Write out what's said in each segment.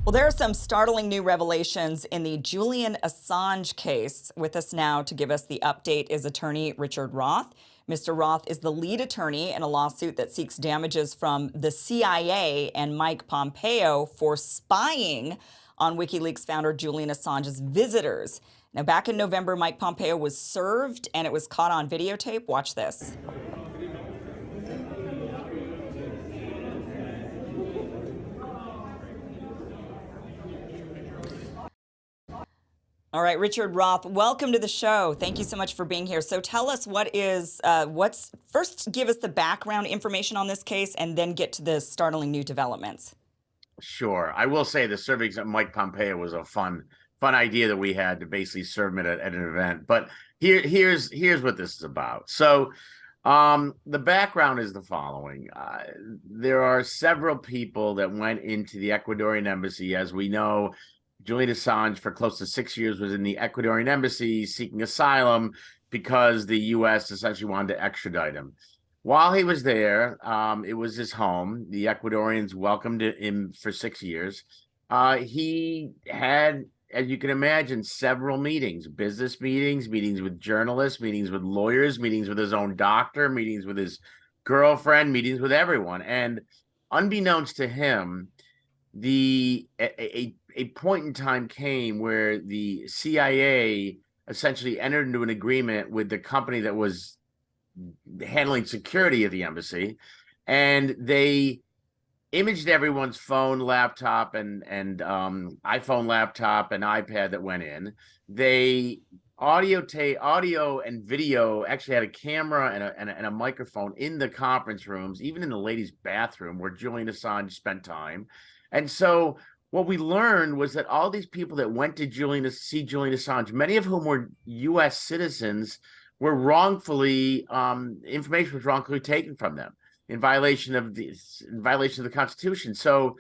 Well, there are some startling new revelations in the Julian Assange case. With us now to give us the update is attorney Richard Roth. Mr. Roth is the lead attorney in a lawsuit that seeks damages from the CIA and Mike Pompeo for spying on WikiLeaks founder Julian Assange's visitors. Now, back in November, Mike Pompeo was served and it was caught on videotape. Watch this. All right, Richard Roth, welcome to the show. Thank you so much for being here. So tell us first give us the background information on this case and then get to the startling new developments. Sure. I will say the serving of Mike Pompeo was a fun idea that we had to basically serve him at an event. But here's what this is about. So the background is the following. There are several people that went into the Ecuadorian embassy. As we know, Julian Assange for close to 6 years was in the Ecuadorian embassy seeking asylum because the U.S. essentially wanted to extradite him. While he was there, it was his home. The Ecuadorians welcomed him for 6 years. He had, as you can imagine, several meetings, business meetings, meetings with journalists, meetings with lawyers, meetings with his own doctor, meetings with his girlfriend, meetings with everyone. And unbeknownst to him, a point in time came where the CIA essentially entered into an agreement with the company that was handling security of the embassy, and they imaged everyone's phone, laptop, and iPhone, laptop, and iPad that went in. They audio and video, actually had a camera and a microphone in the conference rooms, even in the ladies' bathroom where Julian Assange spent time. And so what we learned was that all these people that went to see Julian Assange, many of whom were U.S. citizens, were information was wrongfully taken from them in violation of the Constitution. So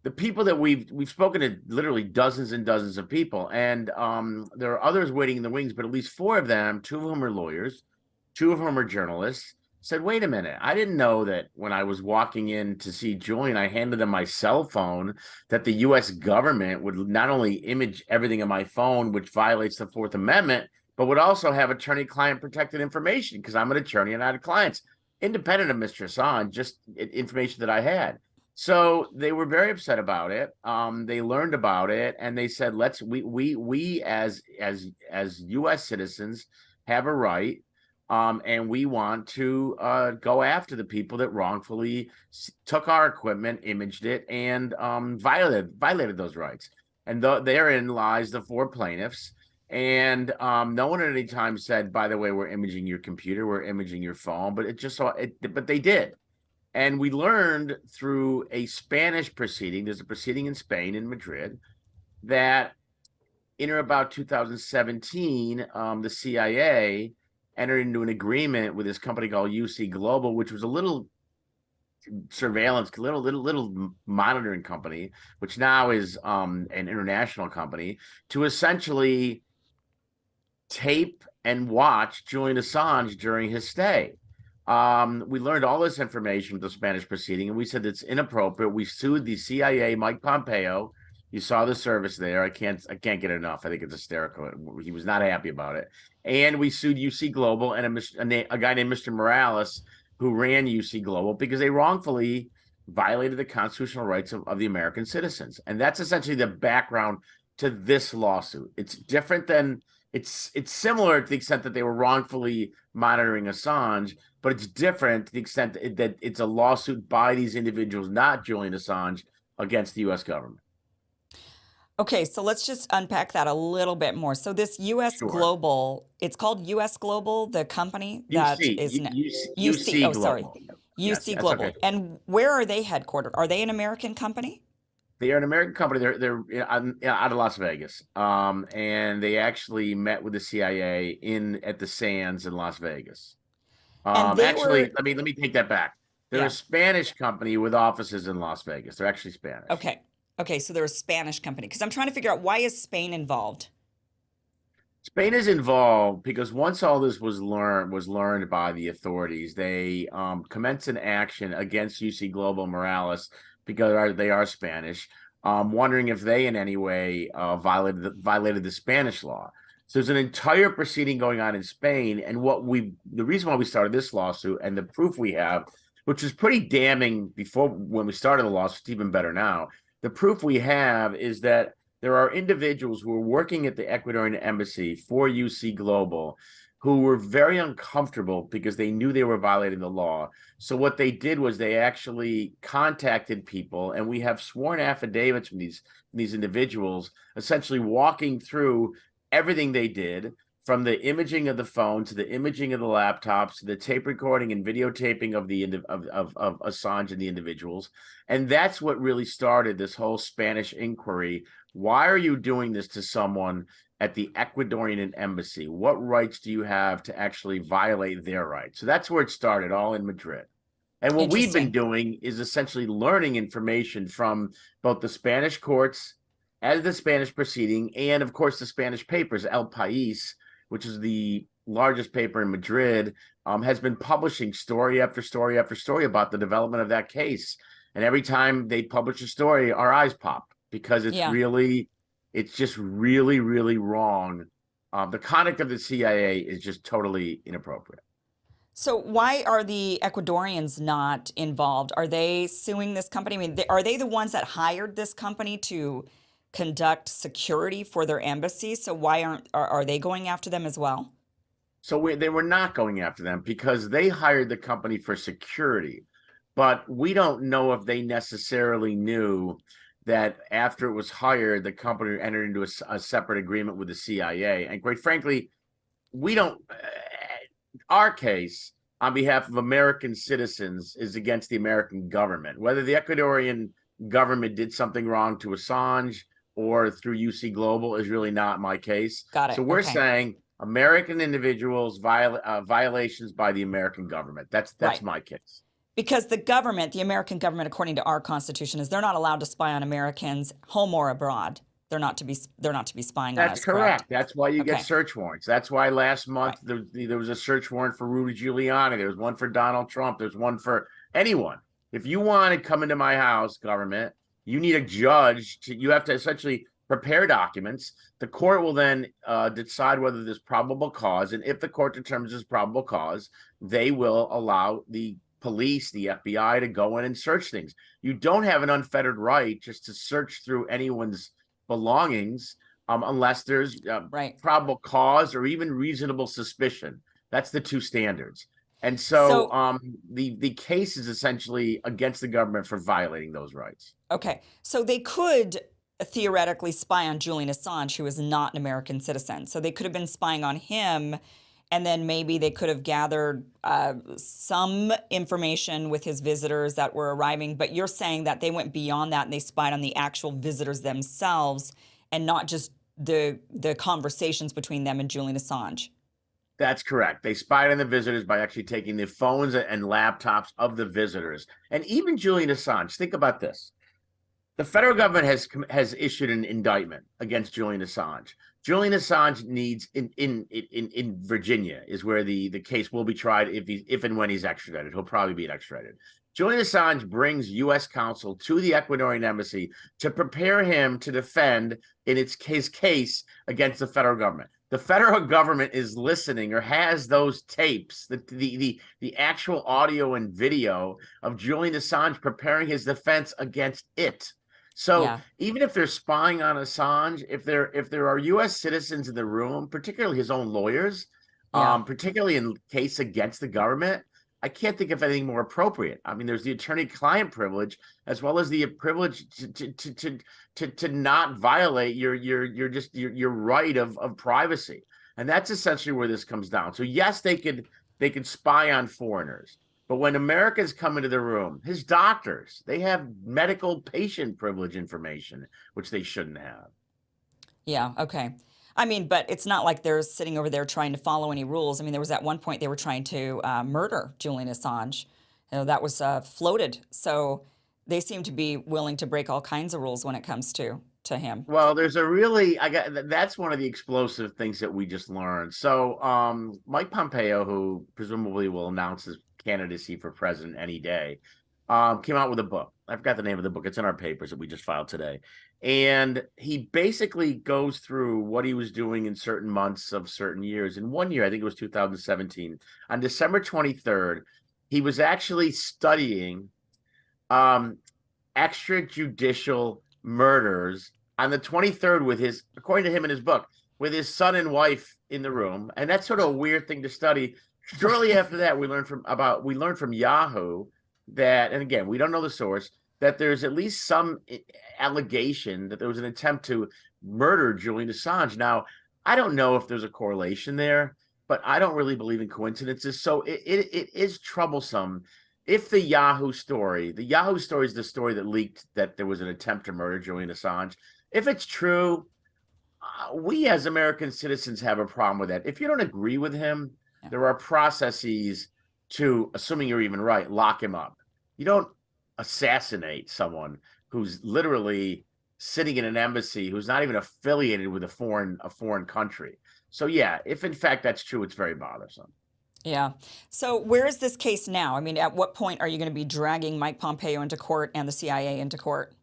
the people that we've spoken to, literally dozens and dozens of people, and there are others waiting in the wings, but at least 4 of them, 2 of whom are lawyers, 2 of whom are journalists, said, wait a minute, I didn't know that when I was walking in to see Julian, I handed them my cell phone, that the U.S. government would not only image everything on my phone, which violates the 4th Amendment, but would also have attorney-client protected information, because I'm an attorney and I had clients, independent of Mr. Assange, just information that I had. So they were very upset about it. They learned about it, and they said, we as U.S. citizens have a right, and we want to go after the people that wrongfully took our equipment, imaged it, and violated those rights. And therein lies the 4 plaintiffs. And no one at any time said, by the way, we're imaging your computer, we're imaging your phone, but but they did. And we learned through a Spanish proceeding, there's a proceeding in Spain, in Madrid, that in or about 2017, the CIA entered into an agreement with this company called UC Global, which was a little surveillance, little monitoring company, which now is an international company, to essentially tape and watch Julian Assange during his stay. We learned all this information with the Spanish proceeding, and we said it's inappropriate. We sued the CIA, Mike Pompeo. You saw the service there. I can't get enough. I think it's hysterical. He was not happy about it. And we sued UC Global and a guy named Mr. Morales, who ran UC Global, because they wrongfully violated the constitutional rights of the American citizens. And that's essentially the background to this lawsuit. It's different than it's similar to the extent that they were wrongfully monitoring Assange, but it's different to the extent that it's a lawsuit by these individuals, not Julian Assange, against the U.S. government. Okay, so let's just unpack that a little bit more. So this U.S. Sure. Global, it's called U.S. Global, the company that is UC Oh, Global. sorry, Yes, UC Global. okay. And where are they headquartered? Are they an American company? They are an American company. They're out of Las Vegas, and they actually met with the CIA at the Sands in Las Vegas. And they Actually, were, let me take that back. They're yeah. a Spanish company with offices in Las Vegas. They're actually Spanish. Okay, so they're a Spanish company, because I'm trying to figure out, why is Spain involved? Spain is involved because once all this was learned by the authorities, they commenced an action against UC Global Morales because they are Spanish, wondering if they in any way violated the Spanish law. So there's an entire proceeding going on in Spain, and the reason why we started this lawsuit and the proof we have, which was pretty damning before when we started the lawsuit, it's even better now. The proof we have is that there are individuals who are working at the Ecuadorian embassy for UC Global who were very uncomfortable because they knew they were violating the law. So what they did was they actually contacted people, and we have sworn affidavits from these individuals essentially walking through everything they did, from the imaging of the phone to the imaging of the laptops to the tape recording and videotaping of Assange and the individuals. And that's what really started this whole Spanish inquiry. Why are you doing this to someone at the Ecuadorian embassy? What rights do you have to actually violate their rights? So that's where it started, all in Madrid. And what we've been doing is essentially learning information from both the Spanish courts as the Spanish proceeding, and of course the Spanish papers. El País, which is the largest paper in Madrid, has been publishing story after story after story about the development of that case. And every time they publish a story, our eyes pop, because it's just really, really wrong. The conduct of the CIA is just totally inappropriate. So why are the Ecuadorians not involved? Are they suing this company? I mean, are they the ones that hired this company to conduct security for their embassy? So why are they going after them as well? So they were not going after them because they hired the company for security. But we don't know if they necessarily knew that after it was hired, the company entered into a separate agreement with the CIA. And quite frankly, we don't. Our case on behalf of American citizens is against the American government. Whether the Ecuadorian government did something wrong to Assange or through UC Global is really not my case. Got it. So we're saying American individuals violations by the American government. That's right. My case. Because the government, the American government, according to our Constitution, is they're not allowed to spy on Americans, home or abroad. They're not to be spying on us. That's correct. That's why you get search warrants. That's why last month there was a search warrant for Rudy Giuliani. There was one for Donald Trump. There's one for anyone. If you want to come into my house, government, you need a judge. You have to essentially prepare documents. The court will then decide whether there's probable cause. And if the court determines there's probable cause, they will allow the police, the FBI, to go in and search things. You don't have an unfettered right just to search through anyone's belongings unless there's probable cause or even reasonable suspicion. That's the two standards. And so the case is essentially against the government for violating those rights. Okay. So they could theoretically spy on Julian Assange, who is not an American citizen. So they could have been spying on him, and then maybe they could have gathered some information with his visitors that were arriving. But you're saying that they went beyond that and they spied on the actual visitors themselves and not just the conversations between them and Julian Assange. That's correct. They spied on the visitors by actually taking the phones and laptops of the visitors. And even Julian Assange, think about this. The federal government has issued an indictment against Julian Assange. Julian Assange needs in Virginia is where the case will be tried if and when he's extradited. He'll probably be extradited. Julian Assange brings U.S. counsel to the Ecuadorian embassy to prepare him to defend his case against the federal government. The federal government is listening or has those tapes, the actual audio and video of Julian Assange preparing his defense against it. So even if they're spying on Assange, if there are U.S. citizens in the room, particularly his own lawyers, particularly in case against the government, I can't think of anything more appropriate. I mean, there's the attorney-client privilege as well as the privilege to not violate your right of privacy, and that's essentially where this comes down. So yes, they could spy on foreigners. But when Americans come into the room, his doctors, they have medical patient privilege information, which they shouldn't have. Yeah, okay. I mean, but it's not like they're sitting over there trying to follow any rules. I mean, there was at one point they were trying to murder Julian Assange. You know, that was floated. So they seem to be willing to break all kinds of rules when it comes to him. Well, there's that's one of the explosive things that we just learned. So Mike Pompeo, who presumably will announce his candidacy for president any day, came out with a book. I forgot the name of the book. It's in our papers that we just filed today. And he basically goes through what he was doing in certain months of certain years. In one year, I think it was 2017, on December 23rd, he was actually studying extrajudicial murders on the 23rd with his, according to him in his book, with his son and wife in the room. And that's sort of a weird thing to study. Shortly after that, we learned from Yahoo that, and again, we don't know the source, that there's at least some allegation that there was an attempt to murder Julian Assange. Now, I don't know if there's a correlation there, but I don't really believe in coincidences. So it is troublesome if the Yahoo story is the story that leaked that there was an attempt to murder Julian Assange. If it's true, we as American citizens have a problem with that. If you don't agree with him, there are processes to, assuming you're even right, lock him up. You don't assassinate someone who's literally sitting in an embassy, who's not even affiliated with a foreign country. So yeah, if in fact that's true, it's very bothersome. Yeah. So where is this case now? I mean, at what point are you going to be dragging Mike Pompeo into court and the CIA into court?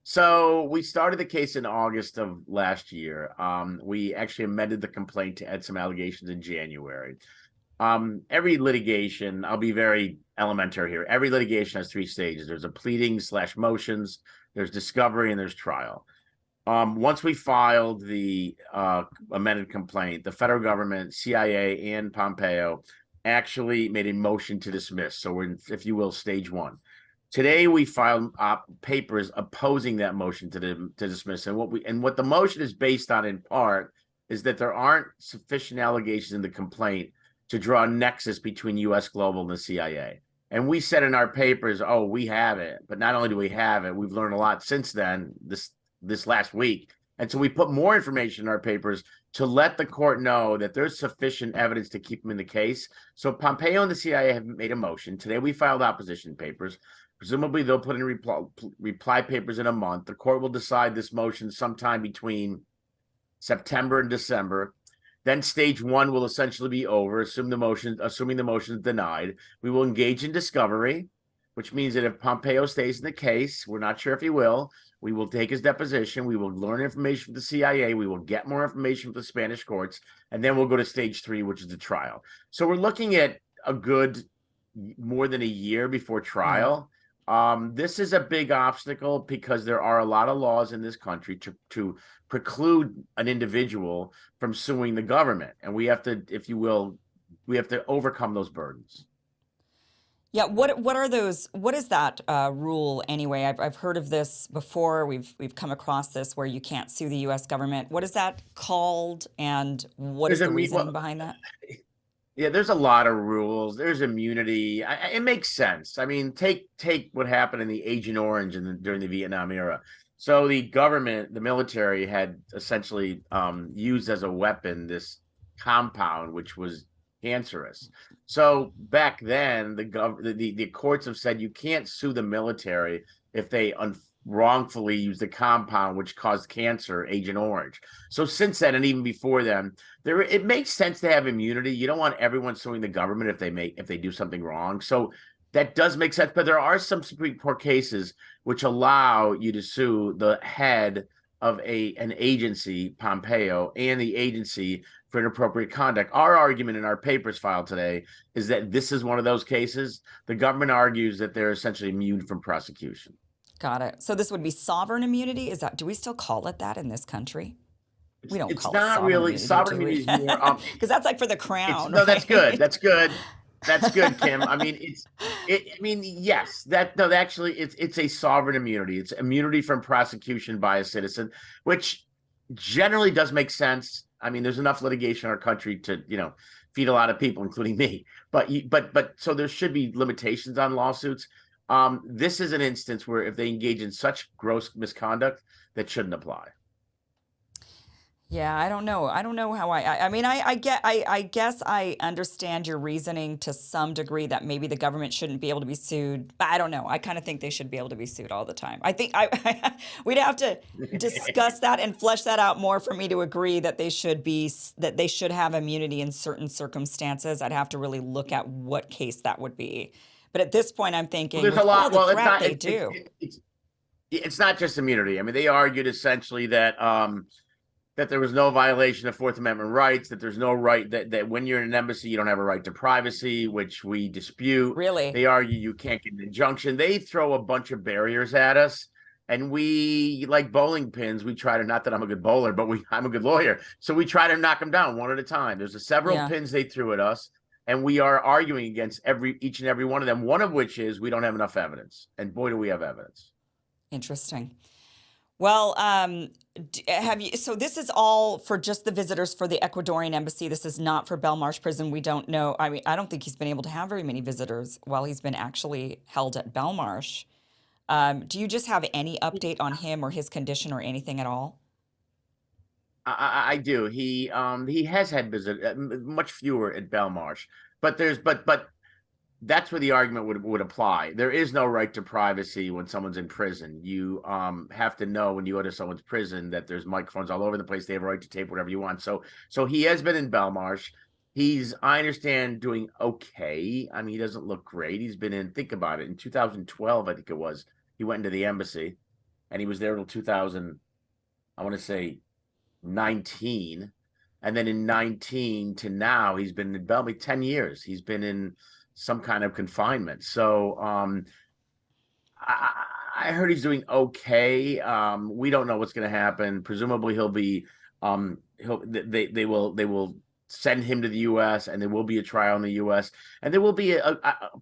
So we started the case in August of last year. We actually amended the complaint to add some allegations in January. Every litigation, I'll be very elementary here. Every litigation has three stages. There's a pleading/motions, there's discovery, and there's trial. Once we filed the amended complaint, the federal government, CIA and Pompeo actually made a motion to dismiss. So we're in, if you will, stage one. Today we filed papers opposing that motion to dismiss, and what the motion is based on in part is that there aren't sufficient allegations in the complaint to draw a nexus between U.S. Global and the CIA. And we said in our papers, oh, we have it, but not only do we have it, we've learned a lot since then. This last week, and so we put more information in our papers to let the court know that there's sufficient evidence to keep him in the case. So Pompeo and the CIA have made a motion. Today we filed opposition papers. Presumably they'll put in reply papers in a month. The court will decide this motion sometime between September and December. Then stage one will essentially be over, assuming the motion is denied. We will engage in discovery, which means that if Pompeo stays in the case, we're not sure if he will, we will take his deposition, we will learn information from the CIA, we will get more information from the Spanish courts, and then we'll go to stage three, which is the trial. So we're looking at a good more than a year before trial. This is a big obstacle because there are a lot of laws in this country to preclude an individual from suing the government. And we have to, if you will, we have to overcome those burdens. Yeah, what are those? What is that rule anyway? I've heard of this before. We've come across this where you can't sue the U.S. government. What is that called, and what is the reasoning behind that? Yeah, there's a lot of rules. There's immunity. It makes sense. I mean, take what happened in the Agent Orange during the Vietnam era. So the government, the military, had essentially used as a weapon this compound, which was cancerous. So back then, the courts have said you can't sue the military if they wrongfully used the compound which caused cancer, Agent Orange. So since then, and even before then, it makes sense to have immunity. You don't want everyone suing the government if they do something wrong. So that does make sense. But there are some Supreme Court cases which allow you to sue the head of an agency, Pompeo, and the agency for inappropriate conduct. Our argument in our papers filed today is that this is one of those cases. The government argues that they're essentially immune from prosecution. Got it. So this would be sovereign immunity? Is that, do we still call it that in this country? We don't call it sovereign immunity. It's not really sovereign immunity. Because that's like for the crown. No, that's good. That's good. That's good, Kim. I mean, yes, actually, it's a sovereign immunity. It's immunity from prosecution by a citizen, which generally does make sense. I mean, there's enough litigation in our country to, feed a lot of people, including me. But so there should be limitations on lawsuits. This is an instance where if they engage in such gross misconduct, that shouldn't apply. Yeah, I don't know. I don't know how I guess I understand your reasoning to some degree that maybe the government shouldn't be able to be sued. But I don't know. I kind of think they should be able to be sued all the time. I think we'd have to discuss that and flesh that out more for me to agree that they should have immunity in certain circumstances. I'd have to really look at what case that would be. But at this point, I'm Well, thinking there's with a all lot. the Well, it's threat not. they do. It's not just immunity. I mean, they argued essentially that that there was no violation of Fourth Amendment rights, that there's no right that when you're in an embassy, you don't have a right to privacy, which we dispute. Really? They argue you can't get an injunction. They throw a bunch of barriers at us. And we, like bowling pins, we try to, not that I'm a good bowler, but I'm a good lawyer. So we try to knock them down one at a time. There's several Yeah. pins they threw at us, and we are arguing against each and every one of them, one of which is we don't have enough evidence. And boy, do we have evidence. Interesting. Well, have you, so this is all for just the visitors for the Ecuadorian embassy. This is not for Belmarsh prison. We don't know. I mean, I don't think he's been able to have very many visitors while he's been actually held at Belmarsh. Do you just have any update on him or his condition or anything at all? I do. He has had much fewer at Belmarsh, but that's where the argument would apply. There is no right to privacy when someone's in prison. You have to know when you go to someone's prison that there's microphones all over the place. They have a right to tape whatever you want. So he has been in Belmarsh. He's, I understand, doing okay. I mean, he doesn't look great. He's been in, think about it, in 2012, I think it was, he went into the embassy, and he was there till 2000, I want to say 19. And then in 19 to now, he's been in Belmarsh 10 years. He's been in some kind of confinement. So I heard he's doing okay. We don't know what's going to happen. Presumably he'll be they will send him to the U.S. and there will be a trial in the U.S. and there will be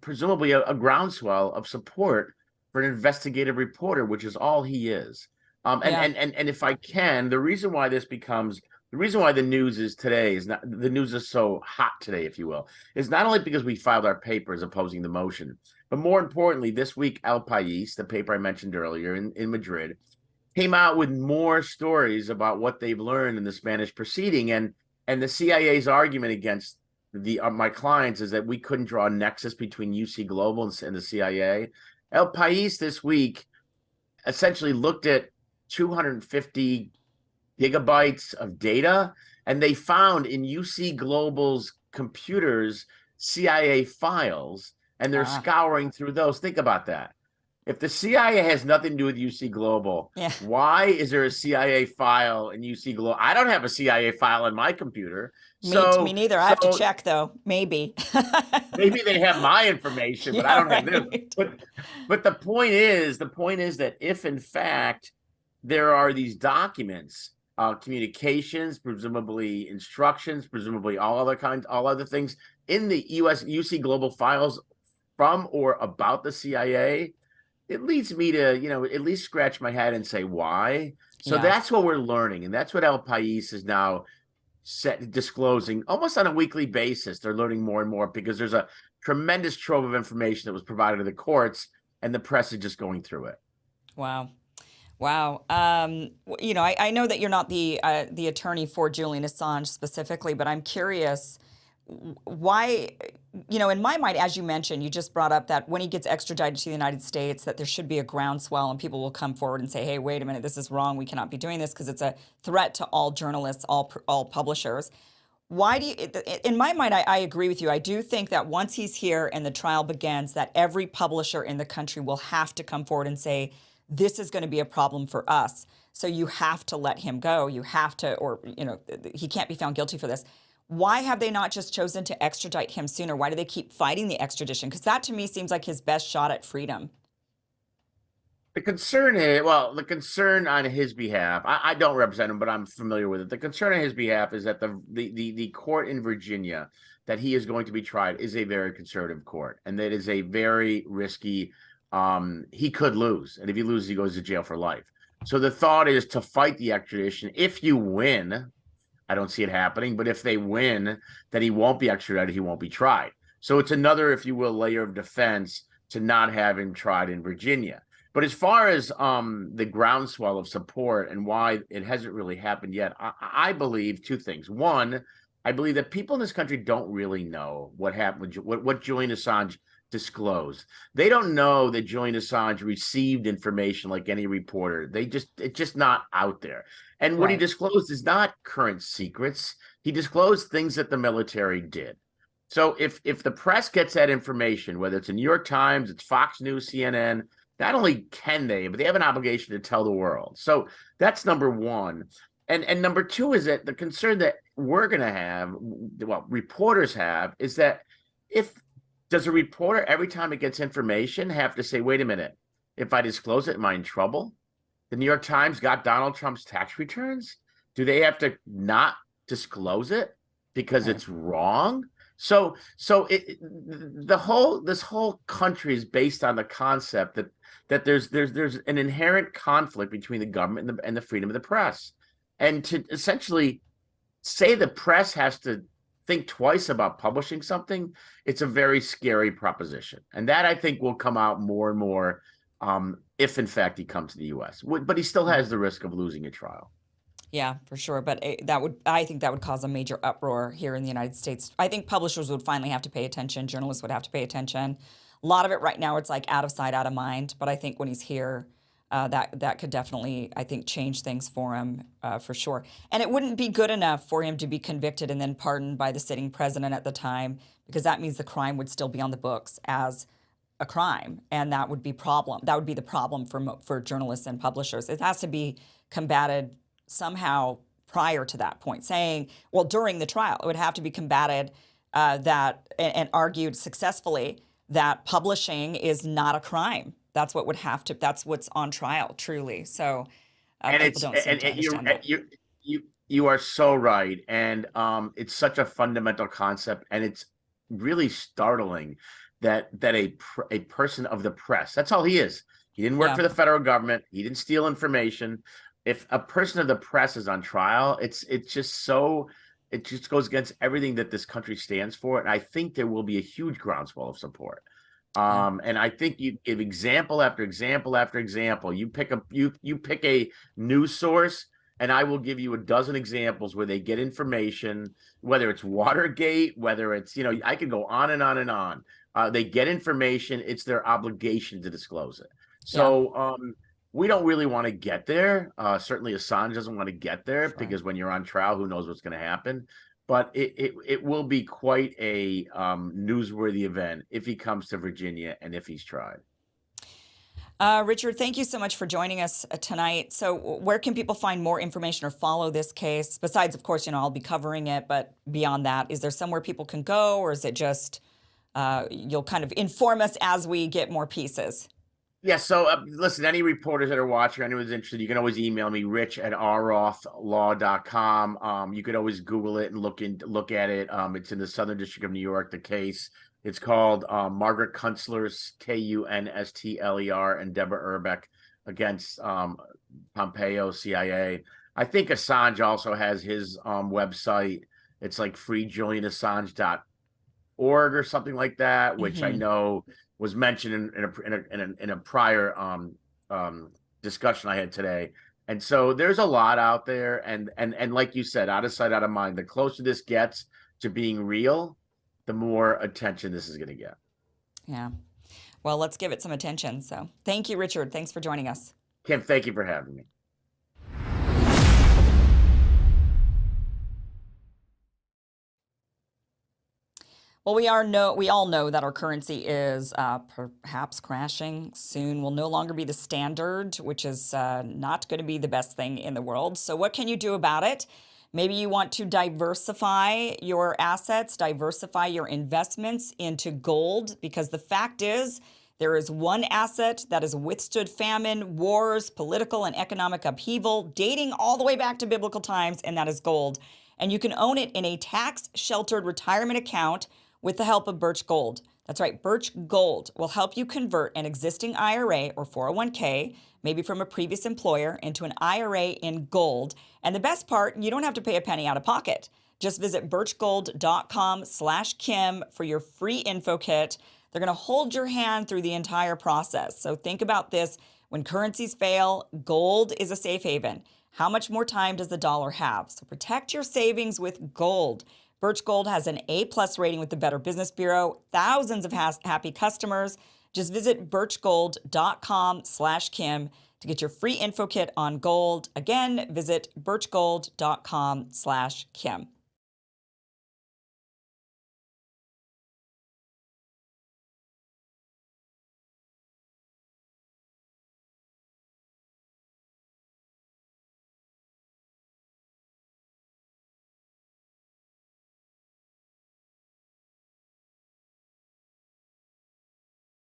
presumably a groundswell of support for an investigative reporter, which is all he is. And if I can, the reason why the news is today is not the news is so hot today, if you will, is not only because we filed our papers opposing the motion, but more importantly, this week, El País, the paper I mentioned earlier in Madrid, came out with more stories about what they've learned in the Spanish proceeding. And the CIA's argument against my clients is that we couldn't draw a nexus between UC Global and the CIA. El País this week essentially looked at 250 gigabytes of data, and they found in UC Global's computers CIA files, and they're scouring through those. Think about that. If the CIA has nothing to do with UC Global, why is there a CIA file in UC Global? I don't have a CIA file on my computer. Me neither. I have to check, though. Maybe. Maybe they have my information, but I don't have theirs. But the point is that if in fact there are these documents, communications, presumably instructions, presumably all other things in the US UC Global files from or about the CIA, it leads me to, at least scratch my head and say, why? So that's what we're learning. And that's what El País is now disclosing almost on a weekly basis. They're learning more and more because there's a tremendous trove of information that was provided to the courts, and the press is just going through it. Wow. Wow. I know that you're not the attorney for Julian Assange specifically, but I'm curious why, in my mind, as you mentioned, you just brought up that when he gets extradited to the United States, that there should be a groundswell and people will come forward and say, hey, wait a minute, this is wrong. We cannot be doing this because it's a threat to all journalists, all publishers. Why do you, in my mind, I agree with you. I do think that once he's here and the trial begins, that every publisher in the country will have to come forward and say, this is going to be a problem for us. So you have to let him go. You have to, or, he can't be found guilty for this. Why have they not just chosen to extradite him sooner? Why do they keep fighting the extradition? Because that to me seems like his best shot at freedom. The concern is, the concern on his behalf, I don't represent him, but I'm familiar with it. The concern on his behalf is that the court in Virginia that he is going to be tried is a very conservative court, and that is a very risky, he could lose. And if he loses, he goes to jail for life. So the thought is to fight the extradition. If you win, I don't see it happening, but if they win, that he won't be extradited, he won't be tried. So it's another, if you will, layer of defense to not have him tried in Virginia. But as far as the groundswell of support and why it hasn't really happened yet, I believe two things. One, I believe that people in this country don't really know what happened, what Julian Assange disclosed. They don't know that Julian Assange received information like any reporter. It's just not out there. And what he disclosed is not current secrets. He disclosed things that the military did. So if the press gets that information, whether it's the New York Times, it's Fox News, CNN, not only can they, but they have an obligation to tell the world. So that's number one. And number two is that the concern that we're going to have, well, reporters have, is that if does a reporter every time it gets information have to say, wait a minute, if I disclose it, am I in trouble? The New York Times got Donald Trump's tax returns. Do they have to not disclose it because it's wrong? This whole country is based on the concept that there's an inherent conflict between the government and the freedom of the press, and to essentially say the press has to think twice about publishing something, it's a very scary proposition, and that I think will come out more and more if in fact he comes to the U.S. But he still has the risk of losing a trial. Yeah, for sure. But I think that would cause a major uproar here in the United States. I think publishers would finally have to pay attention. Journalists would have to pay attention. A lot of it right now, it's like out of sight, out of mind. But I think when he's here, that could definitely, I think, change things for him for sure. And it wouldn't be good enough for him to be convicted and then pardoned by the sitting president at the time, because that means the crime would still be on the books as a crime, and that would be problem. That would be the problem for journalists and publishers. It has to be combated somehow prior to that point, saying, well, during the trial, it would have to be combated and argued successfully that publishing is not a crime. That's what would have to. That's what's on trial, truly. So people don't seem to understand that. You are so right, and it's such a fundamental concept, and it's really startling that a person of the press, that's all he is. He didn't work for the federal government. He didn't steal information. If a person of the press is on trial, it just goes against everything that this country stands for. And I think there will be a huge groundswell of support. And I think you give example after example after example. You pick a news source, and I will give you a dozen examples where they get information, whether it's Watergate, whether it's, I could go on and on and on. They get information. It's their obligation to disclose it. So we don't really want to get there. Certainly Assange doesn't want to get there, because when you're on trial, who knows what's going to happen. But it will be quite a newsworthy event if he comes to Virginia and if he's tried. Richard, thank you so much for joining us tonight. So where can people find more information or follow this case? Besides, of course, I'll be covering it, but beyond that, is there somewhere people can go, or is it just you'll kind of inform us as we get more pieces? Yeah, so listen, any reporters that are watching, anyone's interested, you can always email me, rich@rrothlaw.com. You could always Google it and look at it. It's in the Southern District of New York, the case. It's called Margaret Kunstler's, Kunstler, and Deborah Erbeck against Pompeo, CIA. I think Assange also has his website. It's like freejulianassange.org or something like that, which I know was mentioned in a prior discussion I had today. And so there's a lot out there, and like you said, out of sight, out of mind. The closer this gets to being real, the more attention this is going to get. Yeah. Well, let's give it some attention. So thank you, Richard. Thanks for joining us. Kim, thank you for having me. Well, we all know that our currency is perhaps crashing soon. Will no longer be the standard, which is not going to be the best thing in the world. So what can you do about it? Maybe you want to diversify your assets, diversify your investments into gold, because the fact is there is one asset that has withstood famine, wars, political and economic upheaval, dating all the way back to biblical times, and that is gold. And you can own it in a tax-sheltered retirement account with the help of Birch Gold. That's right, Birch Gold will help you convert an existing IRA or 401k, maybe from a previous employer, into an IRA in gold. And the best part, you don't have to pay a penny out of pocket. Just visit birchgold.com/Kim for your free info kit. They're going to hold your hand through the entire process. So think about this. When currencies fail, gold is a safe haven. How much more time does the dollar have? So protect your savings with gold. Birch Gold has an A+ rating with the Better Business Bureau, thousands of happy customers. Just visit birchgold.com/Kim to get your free info kit on gold. Again, visit birchgold.com/Kim.